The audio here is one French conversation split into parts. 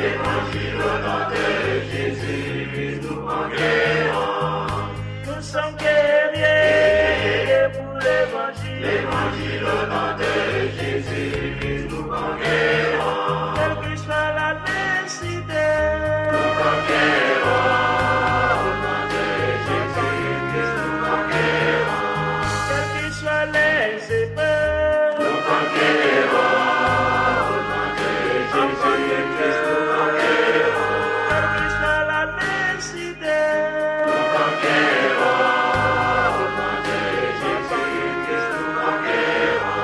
Évangile au nom de Jésus, nous conquérons. Nous sommes guerriers pour l'évangile. Évangile au nom de Jésus, nous conquérons. Quelle que soit la nécessité, Nous conquérons. Au nom de Jésus, nous conquérons. quelles que soient les épreuves, Nous conquérons. Au nom de Jésus, nous conquérons. quelle que soit la nécessité, Nous conquérons. Au nom de Jésus, nous conquérons.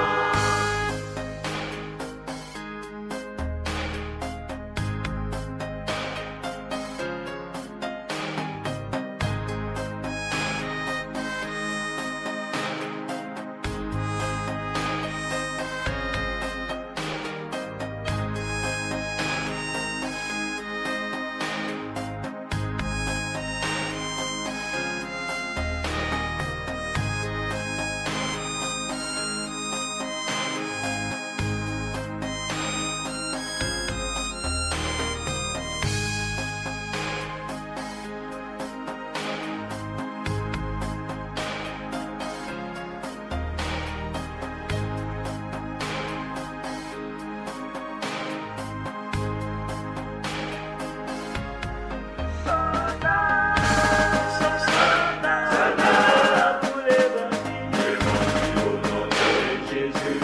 soldats pour l'évangile. Évangile au nom de Jésus,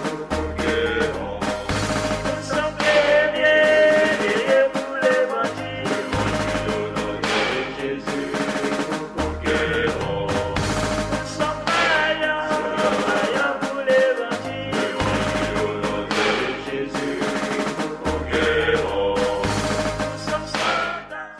nous conquérons. Nous sommes guerriers pour l'évangile. Évangile au nom de Jésus, nous conquérons. Nous sommes vaillants pour l'évangile. Évangile au nom de Jésus, nous conquérons. Nous sommes soldats.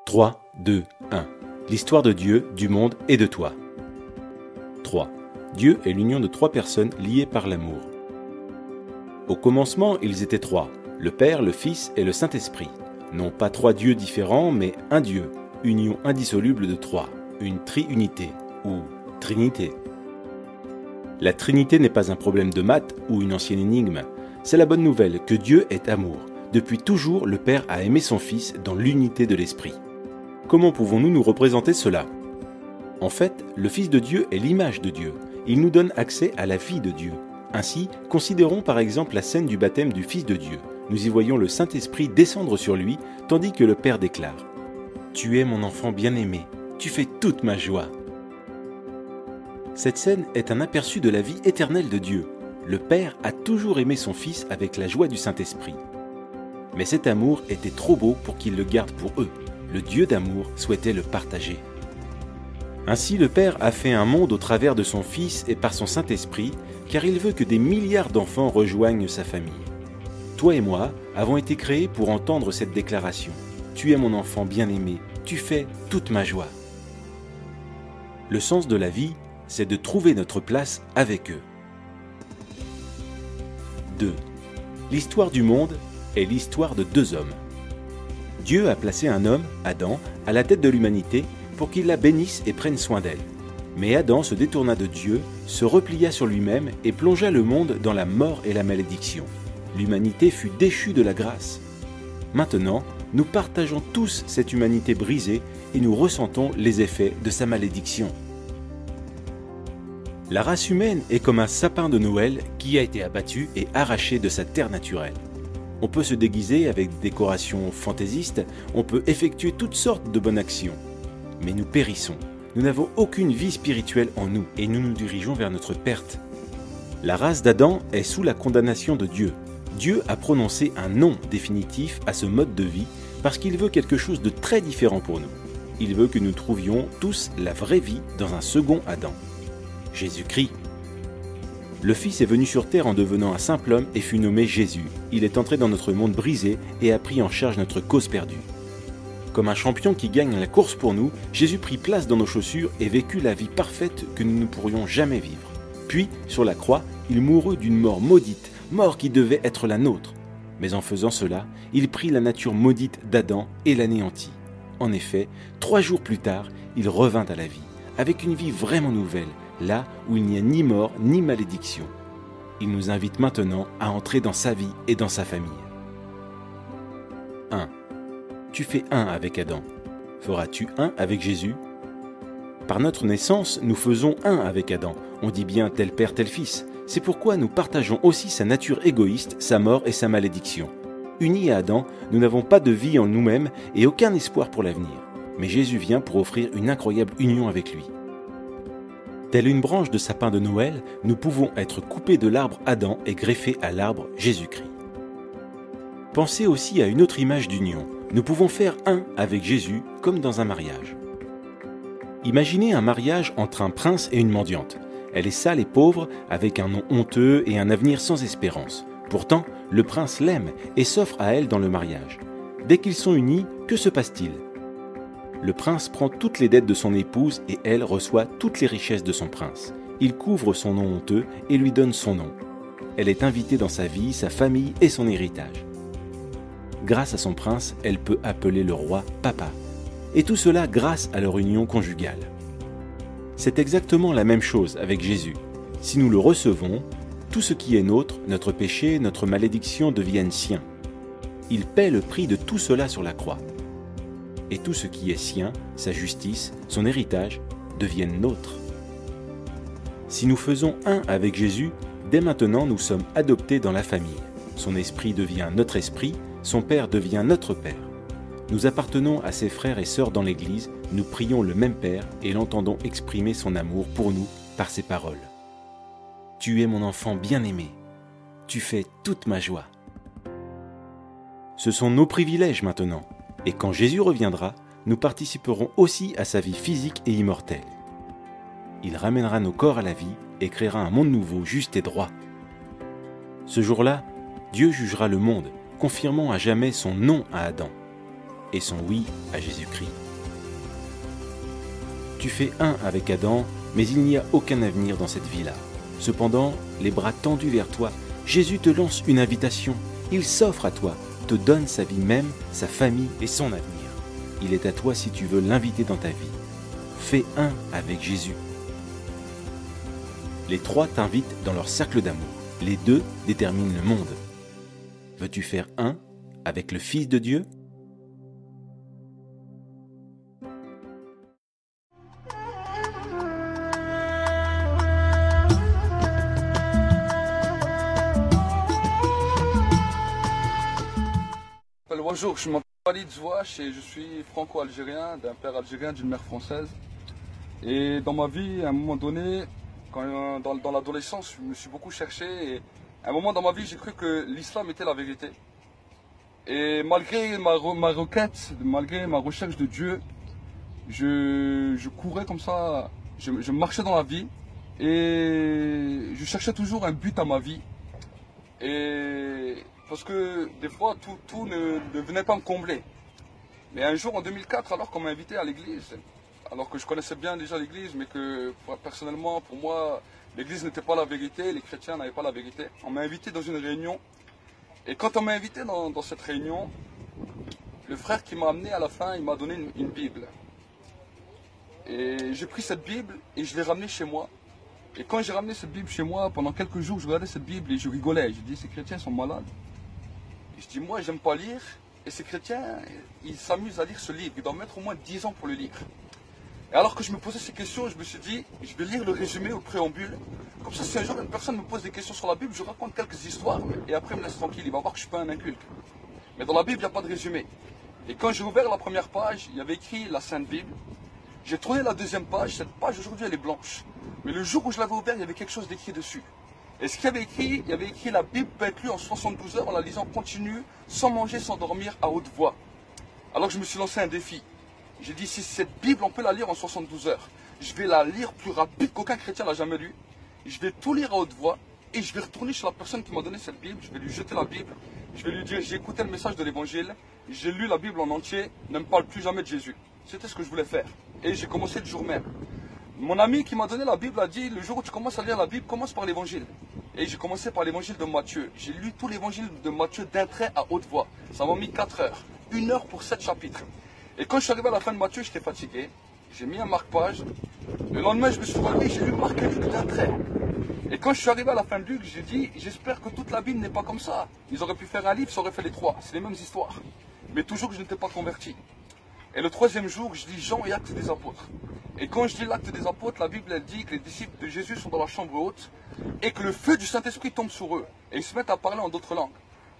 Trois, deux, un. L'histoire de Dieu, du monde et de toi. 3. Dieu est l'union de trois personnes liées par l'amour. Au commencement, ils étaient trois, le Père, le Fils et le Saint-Esprit. Non pas trois dieux différents, mais un Dieu, union indissoluble de trois, une triunité, ou Trinité. La Trinité n'est pas un problème de maths ou une ancienne énigme. C'est la bonne nouvelle que Dieu est amour. Depuis toujours, le Père a aimé son Fils dans l'unité de l'Esprit. Comment pouvons-nous nous représenter cela ? En fait, le Fils de Dieu est l'image de Dieu. Il nous donne accès à la vie de Dieu. Ainsi, considérons par exemple la scène du baptême du Fils de Dieu. Nous y voyons le Saint-Esprit descendre sur lui, tandis que le Père déclare « Tu es mon enfant bien-aimé, tu fais toute ma joie ». Cette scène est un aperçu de la vie éternelle de Dieu. Le Père a toujours aimé son Fils avec la joie du Saint-Esprit. Mais cet amour était trop beau pour qu'il le garde pour eux. Le Dieu d'amour souhaitait le partager. Ainsi, le Père a fait un monde au travers de son Fils et par son Saint-Esprit, car il veut que des milliards d'enfants rejoignent sa famille. Toi et moi avons été créés pour entendre cette déclaration. Tu es mon enfant bien-aimé, tu fais toute ma joie. Le sens de la vie, c'est de trouver notre place avec eux. 2. L'histoire du monde est l'histoire de deux hommes. Dieu a placé un homme, Adam, à la tête de l'humanité pour qu'il la bénisse et prenne soin d'elle. Mais Adam se détourna de Dieu, se replia sur lui-même et plongea le monde dans la mort et la malédiction. L'humanité fut déchue de la grâce. Maintenant, nous partageons tous cette humanité brisée et nous ressentons les effets de sa malédiction. La race humaine est comme un sapin de Noël qui a été abattu et arraché de sa terre naturelle. On peut se déguiser avec des décorations fantaisistes, on peut effectuer toutes sortes de bonnes actions. Mais nous périssons. Nous n'avons aucune vie spirituelle en nous et nous nous dirigeons vers notre perte. La race d'Adam est sous la condamnation de Dieu. Dieu a prononcé un non définitif à ce mode de vie parce qu'il veut quelque chose de très différent pour nous. Il veut que nous trouvions tous la vraie vie dans un second Adam. Jésus-Christ. Le Fils est venu sur terre en devenant un simple homme et fut nommé Jésus. Il est entré dans notre monde brisé et a pris en charge notre cause perdue. Comme un champion qui gagne la course pour nous, Jésus prit place dans nos chaussures et vécut la vie parfaite que nous ne pourrions jamais vivre. Puis, sur la croix, il mourut d'une mort maudite, mort qui devait être la nôtre. Mais en faisant cela, il prit la nature maudite d'Adam et l'anéantit. En effet, 3 jours plus tard, il revint à la vie, avec une vie vraiment nouvelle, là où il n'y a ni mort ni malédiction. Il nous invite maintenant à entrer dans sa vie et dans sa famille. 1. Tu fais un avec Adam. Feras-tu un avec Jésus? Par notre naissance, nous faisons un avec Adam. On dit bien tel père, tel fils. C'est pourquoi nous partageons aussi sa nature égoïste, sa mort et sa malédiction. Unis à Adam, nous n'avons pas de vie en nous-mêmes et aucun espoir pour l'avenir. Mais Jésus vient pour offrir une incroyable union avec lui. Telle une branche de sapin de Noël, nous pouvons être coupés de l'arbre Adam et greffés à l'arbre Jésus-Christ. Pensez aussi à une autre image d'union. Nous pouvons faire un avec Jésus comme dans un mariage. Imaginez un mariage entre un prince et une mendiante. Elle est sale et pauvre, avec un nom honteux et un avenir sans espérance. Pourtant, le prince l'aime et s'offre à elle dans le mariage. Dès qu'ils sont unis, que se passe-t-il? Le prince prend toutes les dettes de son épouse et elle reçoit toutes les richesses de son prince. Il couvre son nom honteux et lui donne son nom. Elle est invitée dans sa vie, sa famille et son héritage. Grâce à son prince, elle peut appeler le roi papa. Et tout cela grâce à leur union conjugale. C'est exactement la même chose avec Jésus. Si nous le recevons, tout ce qui est nôtre, notre péché, notre malédiction deviennent siens. Il paie le prix de tout cela sur la croix. Et tout ce qui est sien, sa justice, son héritage, deviennent nôtres. Si nous faisons un avec Jésus, dès maintenant nous sommes adoptés dans la famille. Son esprit devient notre esprit, son Père devient notre Père. Nous appartenons à ses frères et sœurs dans l'Église, nous prions le même Père et l'entendons exprimer son amour pour nous par ses paroles. Tu es mon enfant bien-aimé, tu fais toute ma joie. Ce sont nos privilèges maintenant, et quand Jésus reviendra, nous participerons aussi à sa vie physique et immortelle. Il ramènera nos corps à la vie et créera un monde nouveau, juste et droit. Ce jour-là, Dieu jugera le monde, confirmant à jamais son non à Adam et son oui à Jésus-Christ. Tu fais un avec Adam, mais il n'y a aucun avenir dans cette vie-là. Cependant, les bras tendus vers toi, Jésus te lance une invitation. Il s'offre à toi, te donne sa vie même, sa famille et son avenir. Il est à toi si tu veux l'inviter dans ta vie. Fais un avec Jésus. Les 3 t'invitent dans leur cercle d'amour. Les 2 déterminent le monde. Veux-tu faire un avec le Fils de Dieu ? Bonjour, je m'appelle Walid Zouache et je suis franco-algérien, d'un père algérien, d'une mère française. Et dans ma vie, à un moment donné, dans l'adolescence, je me suis beaucoup cherché. Et à un moment dans ma vie, j'ai cru que l'islam était la vérité. Et malgré ma requête, malgré ma recherche de Dieu, je courais comme ça, je marchais dans la vie et je cherchais toujours un but à ma vie. Et parce que des fois, tout ne venait pas me combler. Mais un jour, en 2004, alors qu'on m'a invité à l'église, alors que je connaissais bien déjà l'église, mais que personnellement, pour moi, l'église n'était pas la vérité, les chrétiens n'avaient pas la vérité, on m'a invité dans une réunion. Et quand on m'a invité dans cette réunion, le frère qui m'a amené à la fin, il m'a donné une Bible. Et j'ai pris cette Bible et je l'ai ramenée chez moi. Et quand j'ai ramené cette Bible chez moi, pendant quelques jours, je regardais cette Bible et je rigolais. Je dis, ces chrétiens sont malades. Et je dis, moi, j'aime pas lire, et ces chrétiens, ils s'amusent à lire ce livre. Ils doivent mettre au moins 10 ans pour le lire. Et alors que je me posais ces questions, je me suis dit, je vais lire le résumé au préambule. Comme ça, si un jour une personne me pose des questions sur la Bible, je raconte quelques histoires et après il me laisse tranquille. Il va voir que je ne suis pas un inculte. Mais dans la Bible, il n'y a pas de résumé. Et quand j'ai ouvert la première page, il y avait écrit la Sainte Bible. J'ai tourné la deuxième page. Cette page aujourd'hui, elle est blanche. Mais le jour où je l'avais ouvert, il y avait quelque chose d'écrit dessus. Et ce qu'il y avait écrit, il y avait écrit la Bible peut être lue en 72 heures en la lisant continue, sans manger, sans dormir, à haute voix. Alors je me suis lancé un défi. J'ai dit, si cette Bible, on peut la lire en 72 heures, je vais la lire plus rapide qu'aucun chrétien l'a jamais lu. Je vais tout lire à haute voix et je vais retourner chez la personne qui m'a donné cette Bible. Je vais lui jeter la Bible. Je vais lui dire, j'ai écouté le message de l'évangile, j'ai lu la Bible en entier, ne me parle plus jamais de Jésus. C'était ce que je voulais faire. Et j'ai commencé le jour même. Mon ami qui m'a donné la Bible a dit, le jour où tu commences à lire la Bible, commence par l'évangile. Et j'ai commencé par l'évangile de Matthieu. J'ai lu tout l'évangile de Matthieu d'un trait à haute voix. Ça m'a mis 4 heures. 1 heure pour 7 chapitres. Et quand je suis arrivé à la fin de Matthieu, j'étais fatigué. J'ai mis un marque-page. Le lendemain, je me suis relevé, j'ai lu Marc et Luc d'un trait. Et quand je suis arrivé à la fin de Luc, j'ai dit, j'espère que toute la Bible n'est pas comme ça. Ils auraient pu faire un livre, ça aurait fait les 3. C'est les mêmes histoires. Mais toujours que je n'étais pas converti. Et le 3e jour, je lis Jean et Actes des Apôtres. Et quand je lis l'Acte des Apôtres, la Bible elle dit que les disciples de Jésus sont dans la chambre haute et que le feu du Saint-Esprit tombe sur eux. Et ils se mettent à parler en d'autres langues.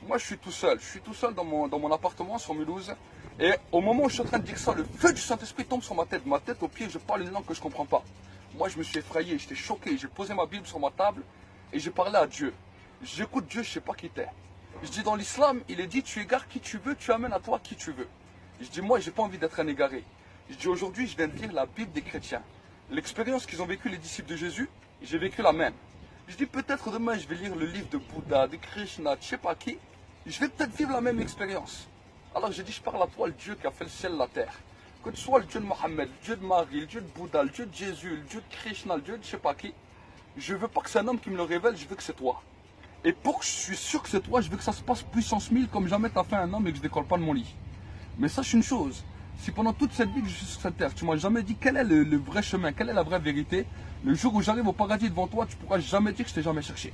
Moi, je suis tout seul. Je suis tout seul dans mon appartement sur Mulhouse. Et au moment où je suis en train de dire ça, le feu du Saint-Esprit tombe sur ma tête. Ma tête aux pieds, je parle une langue que je ne comprends pas. Moi, je me suis effrayé, j'étais choqué. J'ai posé ma Bible sur ma table et j'ai parlé à Dieu. J'écoute Dieu, je ne sais pas qui t'es. Je dis, dans l'islam, il est dit, tu égares qui tu veux, tu amènes à toi qui tu veux. Je dis, moi, je n'ai pas envie d'être un égaré. Je dis, aujourd'hui, je viens de lire la Bible des chrétiens. L'expérience qu'ils ont vécue les disciples de Jésus, j'ai vécu la même. Je dis, peut-être demain, je vais lire le livre de Bouddha, de Krishna, de je ne sais pas qui. Je vais peut-être vivre la même expérience. Alors j'ai dit, je parle à toi, le Dieu qui a fait le ciel et la terre. Que tu sois le Dieu de Mohammed, le Dieu de Marie, le Dieu de Bouddha, le Dieu de Jésus, le Dieu de Krishna, le Dieu de je ne sais pas qui. Je ne veux pas que c'est un homme qui me le révèle, je veux que c'est toi. Et pour que je suis sûr que c'est toi, je veux que ça se passe puissance 1000 comme jamais tu as fait un homme et que je ne décolle pas de mon lit. Mais sache une chose, si pendant toute cette vie que je suis sur cette terre, tu ne m'as jamais dit quel est le vrai chemin, quelle est la vraie vérité, le jour où j'arrive au paradis devant toi, tu ne pourras jamais dire que je t'ai jamais cherché.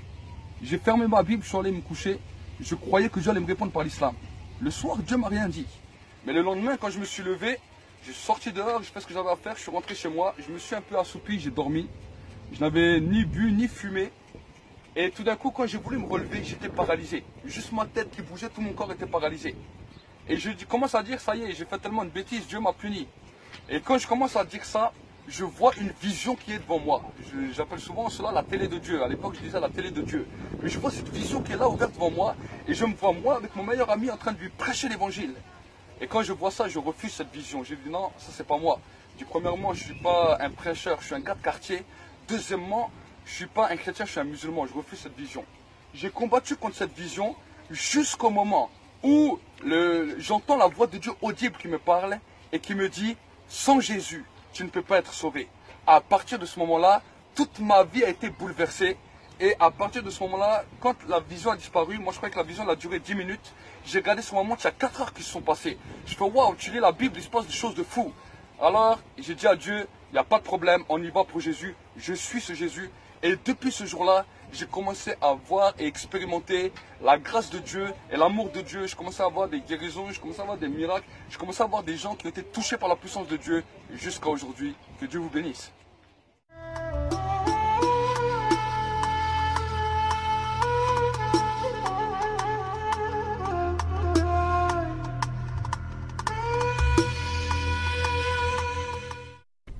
J'ai fermé ma Bible, je suis allé me coucher, je croyais que Dieu allait me répondre par l'islam. Le soir, Dieu m'a rien dit. Mais le lendemain, quand je me suis levé, j'ai sorti dehors, j'ai fait ce que j'avais à faire, je suis rentré chez moi, je me suis un peu assoupi, j'ai dormi. Je n'avais ni bu, ni fumé. Et tout d'un coup, quand j'ai voulu me relever, j'étais paralysé. Juste ma tête qui bougeait, tout mon corps était paralysé. Et je commence à dire, ça y est, j'ai fait tellement de bêtises, Dieu m'a puni. Et quand je commence à dire ça, je vois une vision qui est devant moi. J'appelle souvent cela la télé de Dieu. À l'époque, je disais la télé de Dieu. Mais je vois cette vision qui est là, ouverte devant moi. Et je me vois, moi, avec mon meilleur ami, en train de lui prêcher l'évangile. Et quand je vois ça, je refuse cette vision. J'ai dit, non, ça, c'est pas moi. Je dis, premièrement, je ne suis pas un prêcheur, je suis un gars de quartier. Deuxièmement, je ne suis pas un chrétien, je suis un musulman. Je refuse cette vision. J'ai combattu contre cette vision jusqu'au moment où j'entends la voix de Dieu audible qui me parle et qui me dit, sans Jésus, tu ne peux pas être sauvé. À partir de ce moment-là, toute ma vie a été bouleversée. Et à partir de ce moment-là, quand la vision a disparu, moi je croyais que la vision elle a duré 10 minutes. J'ai regardé sur ma montre, il y a 4 heures qui se sont passées. Je fais, waouh, tu lis la Bible, il se passe des choses de fou. Alors, j'ai dit à Dieu, il n'y a pas de problème, on y va pour Jésus. Je suis ce Jésus. Et depuis ce jour-là, j'ai commencé à voir et expérimenter la grâce de Dieu et l'amour de Dieu. Je commençais à voir des guérisons, je commençais à voir des miracles. Je commençais à voir des gens qui ont été touchés par la puissance de Dieu jusqu'à aujourd'hui. Que Dieu vous bénisse.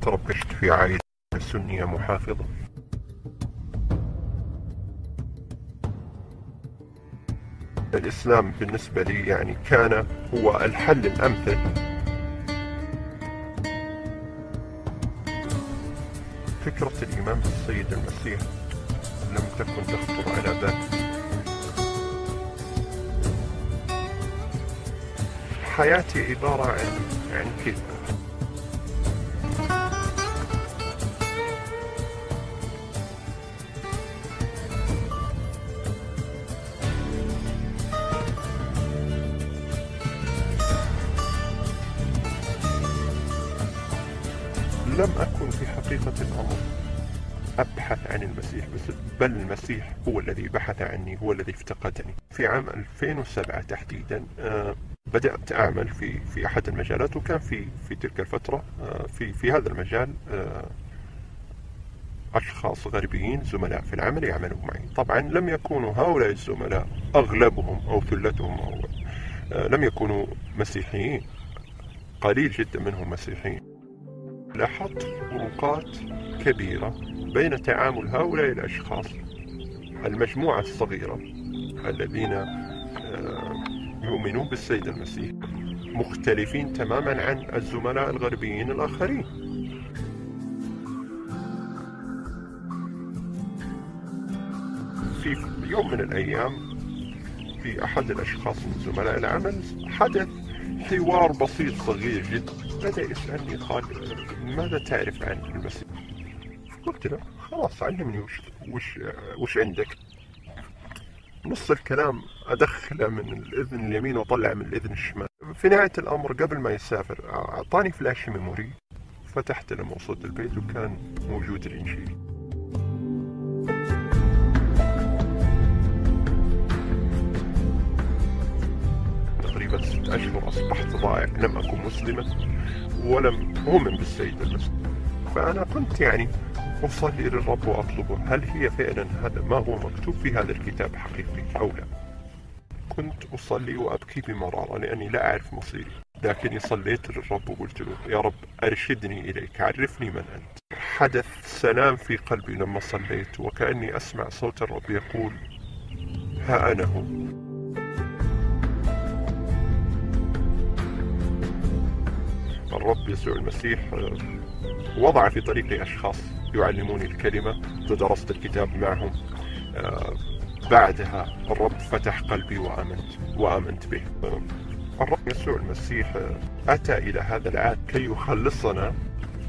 تربيت في عائلة سنية محافظة. الإسلام بالنسبة لي يعني كان هو الحل الأمثل. فكرة الإمام السيد المسيح لم تكن تخطر على بالي. حياتي عبارة عن كذا. لم أكن في حقيقة الأمر أبحث عن المسيح بل المسيح هو الذي بحث عني، هو الذي افتقدني. في عام 2007 تحديدا بدأت أعمل في أحد المجالات، وكان في تلك الفترة في هذا المجال أشخاص غربيين زملاء في العمل يعملوا معي. طبعا لم يكونوا هؤلاء الزملاء أغلبهم أو ثلتهم أو لم يكونوا مسيحيين، قليل جدا منهم مسيحيين. لاحظت فروقات كبيرة بين تعامل هؤلاء الأشخاص، المجموعة الصغيرة الذين يؤمنون بالسيد المسيح، مختلفين تماما عن الزملاء الغربيين الآخرين. في يوم من الأيام في أحد الأشخاص من زملاء العمل حدث حوار بسيط صغير جدا. بدأ يسألني: خالد، ماذا تعرف عن المسيح؟ قلت له: خلاص علمني وش عندك. نص الكلام أدخله من الإذن اليمين وطلع من الإذن الشمال. في نهاية الأمر قبل ما يسافر أعطاني فلاش ميموري، فتحت لما وصلت البيت وكان موجود الإنجيل. تقريبا 6 أشهر أصبحت ضائع، لم أكن مسلما ولم أؤمن بالسيد المسيح. فأنا كنت أصلي للرب وأطلبه: هل هي فعلا هذا ما هو مكتوب في هذا الكتاب حقيقي أو لا؟ كنت أصلي وأبكي بمرارة لأني لا أعرف مصيري، لكني صليت للرب وقلت له: يا رب أرشدني إليك، عرفني من أنت. حدث سلام في قلبي لما صليت، وكأني أسمع صوت الرب يقول: ها أنا هو. الرب يسوع المسيح وضع في طريقي أشخاص يعلموني الكلمة، فدرست الكتاب معهم. بعدها الرب فتح قلبي وآمنت به. الرب يسوع المسيح أتى إلى هذا العالم كي يخلصنا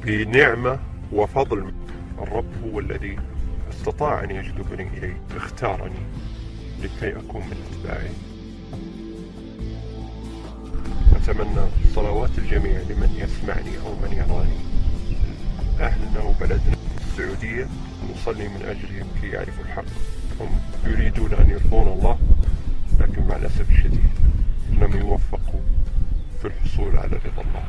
بنعمة وفضل. الرب هو الذي استطاع أن يجذبني إليه، اختارني لكي أكون من أتباعه. أتمنى صلوات الجميع لمن يسمعني أو من يراني، أهلنا وبلدنا السعودية، نصلي من أجلهم كي يعرفوا الحق. هم يريدون أن يرضون الله، لكن مع الأسف الشديد لم يوفقوا في الحصول على رضا الله.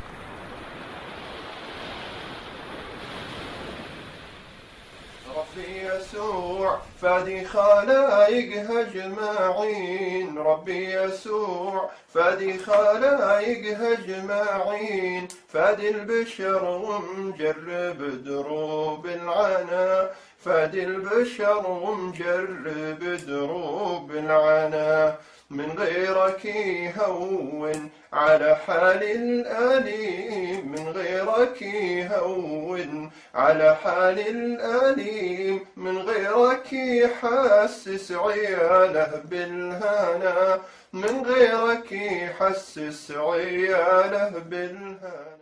ربي يسوع فادي خلايقها أجمعين، ربي يسوع فادي خلايقها أجمعين، فادي البشر ومجرب دروب العنا، فادي البشر ومجرب دروب العنا. من غيرك يهون على حال الأليم، من غيرك يهون على حال الأليم، من غيرك يحسس عياله بالهنا، من غيرك يحسس عياله بالهنا.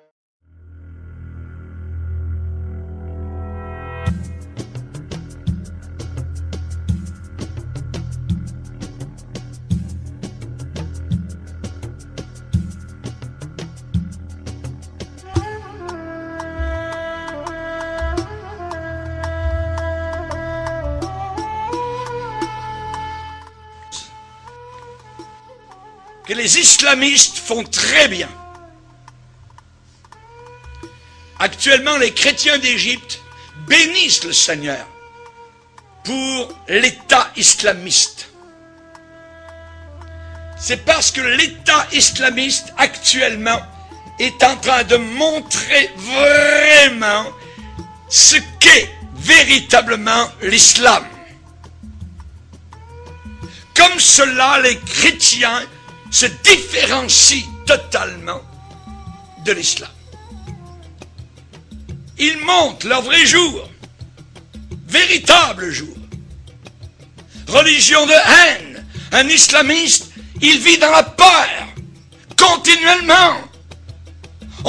Que les islamistes font très bien. Actuellement, les chrétiens d'Égypte bénissent le Seigneur pour l'État islamiste. C'est parce que l'État islamiste actuellement est en train de montrer vraiment ce qu'est véritablement l'islam. Comme cela, les chrétiens se différencient totalement de l'islam. Ils montrent leur vrai jour, véritable jour. Religion de haine, un islamiste, il vit dans la peur, continuellement.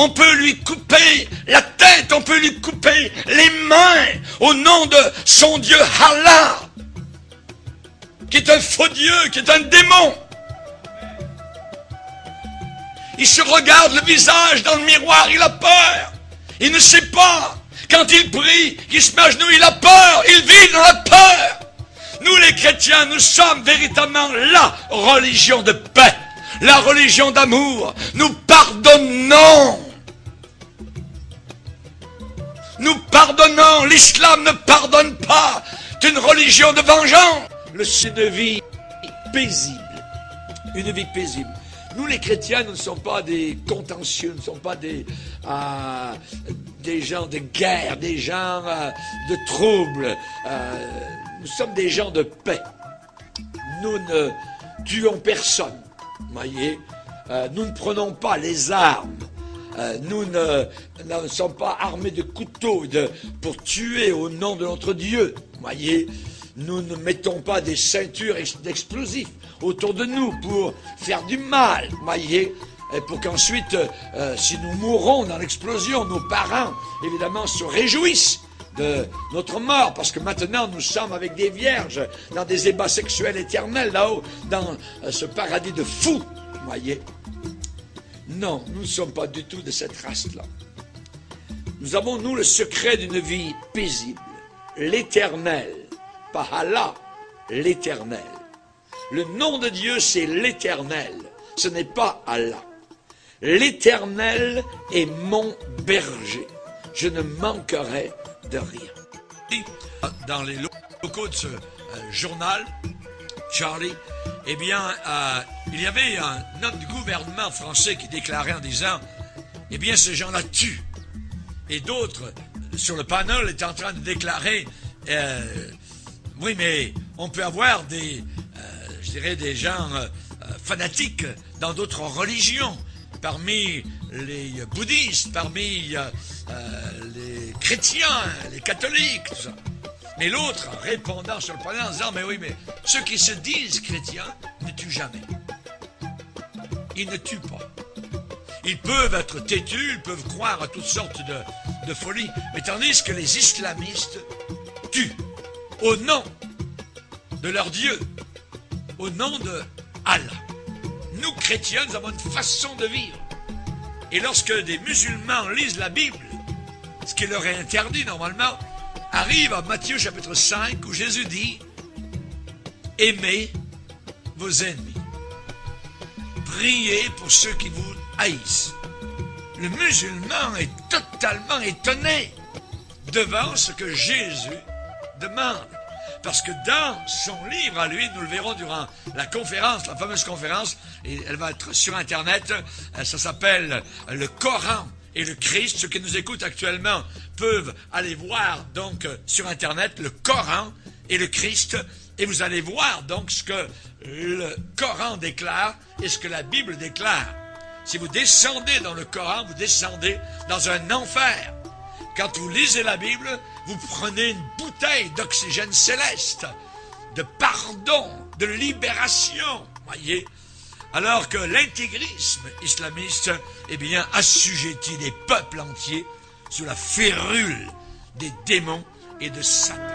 On peut lui couper la tête, on peut lui couper les mains au nom de son Dieu Allah, qui est un faux Dieu, qui est un démon. Il se regarde le visage dans le miroir, il a peur. Il ne sait pas. Quand il prie, qu'il se met à genoux, il a peur. Il vit dans la peur. Nous les chrétiens, nous sommes véritablement la religion de paix. la religion d'amour. Nous pardonnons. Nous pardonnons. L'islam ne pardonne pas. C'est une religion de vengeance. C'est une vie paisible. Une vie paisible. Nous, les chrétiens, nous ne sommes pas des contentieux, nous ne sommes pas des gens de guerre, des gens de troubles. Nous sommes des gens de paix. Nous ne tuons personne. Voyez, nous ne prenons pas les armes. Nous ne sommes pas armés de couteaux pour tuer au nom de notre Dieu. Voyez, nous ne mettons pas des ceintures d'explosifs autour de nous pour faire du mal. Voyez, et pour qu'ensuite, si nous mourons dans l'explosion, nos parents, évidemment, se réjouissent de notre mort, parce que maintenant nous sommes avec des vierges dans des ébats sexuels éternels là-haut, dans ce paradis de fous. Voyez, non, nous ne sommes pas du tout de cette race-là. Nous avons, nous, le secret d'une vie paisible, l'éternel, pas Allah, l'éternel. Le nom de Dieu, c'est l'éternel, ce n'est pas Allah. L'éternel est mon berger, je ne manquerai de rien. Dans les locaux de ce journal, Charlie, eh bien, il y avait un homme du gouvernement français qui déclarait en disant, eh bien, ces gens-là tuent. Et d'autres, sur le panel, étaient en train de déclarer, oui, mais on peut avoir des, je dirais, des gens fanatiques dans d'autres religions, parmi les bouddhistes, parmi les chrétiens, les catholiques, tout ça. Mais l'autre, répondant sur le panel en disant, mais oui, mais ceux qui se disent chrétiens ne tuent jamais. Ils ne tuent pas. Ils peuvent être têtus, ils peuvent croire à toutes sortes de folies, mais tandis que les islamistes tuent au nom de leur Dieu, au nom de Allah. Nous, chrétiens, nous avons une façon de vivre. Et lorsque des musulmans lisent la Bible, ce qui leur est interdit normalement, arrive à Matthieu chapitre 5 où Jésus dit « Aimez vos ennemis. Priez pour ceux qui vous haïssent. » Le musulman est totalement étonné devant ce que Jésus demande. Parce que dans son livre à lui, nous le verrons durant la conférence, la fameuse conférence, et elle va être sur Internet, ça s'appelle le Coran et le Christ. Ceux qui nous écoutent actuellement peuvent aller voir donc sur Internet le Coran et le Christ, et vous allez voir donc ce que le Coran déclare et ce que la Bible déclare. Si vous descendez dans le Coran, vous descendez dans un enfer. Quand vous lisez la Bible, vous prenez une bouteille d'oxygène céleste, de pardon, de libération, voyez. Alors que l'intégrisme islamiste, eh bien, assujettit des peuples entiers sous la férule des démons et de Satan.